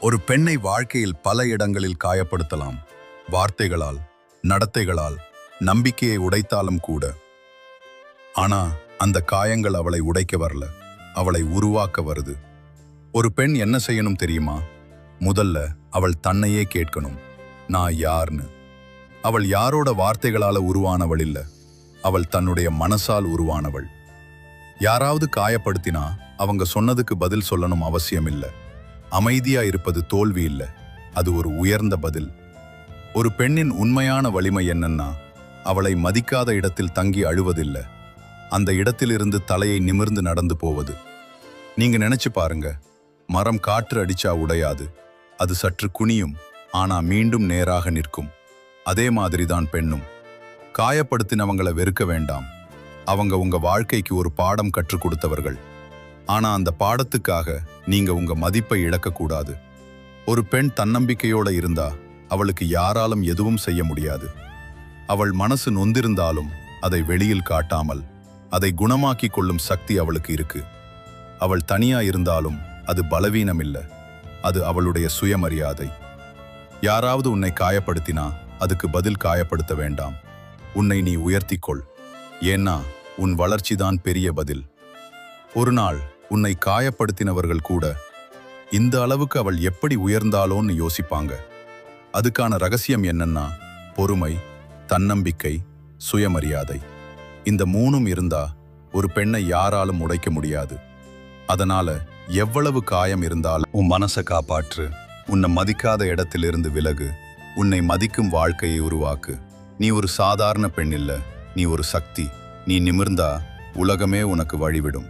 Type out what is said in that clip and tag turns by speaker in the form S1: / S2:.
S1: ஒரு பெண்ணை வாழ்க்கையில் பல இடங்களில் காயப்படுத்தலாம். வார்த்தைகளால், நடத்தைகளால், நம்பிக்கையை உடைத்தாலும் கூட. ஆனா அந்த காயங்கள் அவளை உடைக்க வரல, அவளை உருவாக்க வருது. ஒரு பெண் என்ன செய்யணும் தெரியுமா? முதல்ல அவள் தன்னையே கேட்கணும், நான் யார்னு. அவள் யாரோட வார்த்தைகளால உருவானவள் இல்ல, அவள் தன்னுடைய மனசால் உருவானவள். யாராவது காயப்படுத்தினா அவங்க சொன்னதுக்கு பதில் சொல்லணும் அவசியம் இல்லை. அமைதியா இருப்பது தோல்வி இல்லை, அது ஒரு உயர்ந்த பதில். ஒரு பெண்ணின் உண்மையான வலிமை என்னன்னா, அவளை மதிக்காத இடத்தில் தங்கி அழுவதில்லை, அந்த இடத்திலிருந்து தலையை நிமிர்ந்து நடந்து போவது. நீங்க நினைச்சு பாருங்க, மரம் காற்று அடிச்சா உடையாது, அது சற்று குனியும், ஆனா மீண்டும் நேராக நிற்கும். அதே மாதிரிதான் பெண்ணும். காயப்படுத்தினவங்களை வெறுக்க வேண்டாம், அவங்க உங்க வாழ்க்கைக்கு ஒரு பாடம் கற்றுக் கொடுத்தவர்கள். ஆனா அந்த பாடத்துக்காக நீங்க உங்க மதிப்பை இழக்கக்கூடாது. ஒரு பெண் தன்னம்பிக்கையோட இருந்தா அவளுக்கு யாராலும் எதுவும் செய்ய முடியாது. அவள் மனசு நொந்திருந்தாலும் அதை வெளியில் காட்டாமல் அதை குணமாக்கி கொள்ளும் சக்தி அவளுக்கு இருக்கு. அவள் தனியா இருந்தாலும் அது பலவீனம் இல்லை, அது அவளுடைய சுயமரியாதை. யாராவது உன்னை காயப்படுத்தினா அதுக்கு பதில் காயப்படுத்த வேண்டாம், உன்னை நீ உயர்த்திக்கொள். ஏன்னா உன் வளர்ச்சிதான் பெரிய பதில். ஒரு நாள் உன்னை காயப்படுத்தினவர்கள் கூட இந்த அளவுக்கு அவள் எப்படி உயர்ந்தாளோன்னு யோசிப்பாங்க. அதுக்கான ரகசியம் என்னன்னா, பொறுமை, தன்னம்பிக்கை, சுயமரியாதை. இந்த மூணும் இருந்தா ஒரு பெண்ணை யாராலும் உடைக்க முடியாது. அதனால எவ்வளவு காயம் இருந்தாலும் உன் மனசை காப்பாற்று, உன்னை மதிக்காத இடத்திலிருந்து விலகு, உன்னை மதிக்கும் வாழ்க்கையை உருவாக்கு. நீ ஒரு சாதாரண பெண் இல்ல, நீ ஒரு சக்தி. நீ நிமிர்ந்தா உலகமே உனக்கு வழிவிடும்.